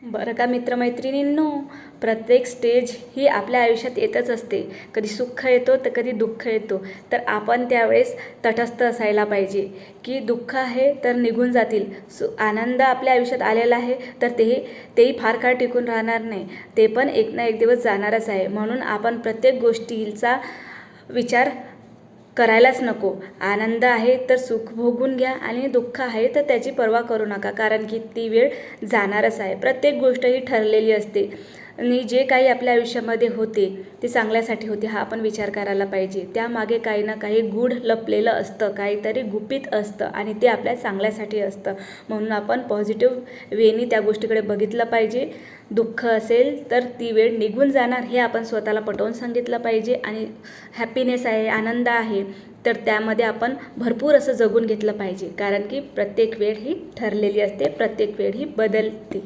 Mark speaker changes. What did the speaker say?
Speaker 1: बरं का मित्रमैत्रिणींनो, प्रत्येक स्टेज ही आपल्या आयुष्यात येतच असते. कधी सुख येतो तर कधी दुःख येतो. तर आपण त्यावेळेस तटस्थ असायला पाहिजे की दुःख आहे तर निघून जातील, आनंद आपल्या आयुष्यात आलेला आहे तर तेही फार काळ टिकून राहणार नाही, ते पण एक ना एक दिवस जाणारच आहे. म्हणून आपण प्रत्येक गोष्टीचा विचार करायलाच नको. आनंद आहे तर सुख भोगून घ्या आणि दुःख आहे तर त्याची पर्वा करू नका, कारण की ती वेळ जाणारच आहे. प्रत्येक गोष्ट ही ठरलेली असते आणि जे काही आपल्या आयुष्यामध्ये होते ते चांगल्यासाठी होते हा आपण विचार करायला पाहिजे. त्यामागे काही ना काही गूढ लपलेलं असतं, काहीतरी गुपित असतं आणि ते आपल्या चांगल्यासाठी असतं. म्हणून आपण पॉझिटिव्ह वेनी त्या गोष्टीकडे बघितलं पाहिजे. दुःख असेल तर ती वेळ निघून जाणार हे आपण स्वतःला पटवून सांगितलं पाहिजे आणि हॅपीनेस आहे, आनंद आहे तर त्यामध्ये आपण भरपूर असं जगून घेतलं पाहिजे, कारण की प्रत्येक वेळ ही ठरलेली असते, प्रत्येक वेळ ही बदलते.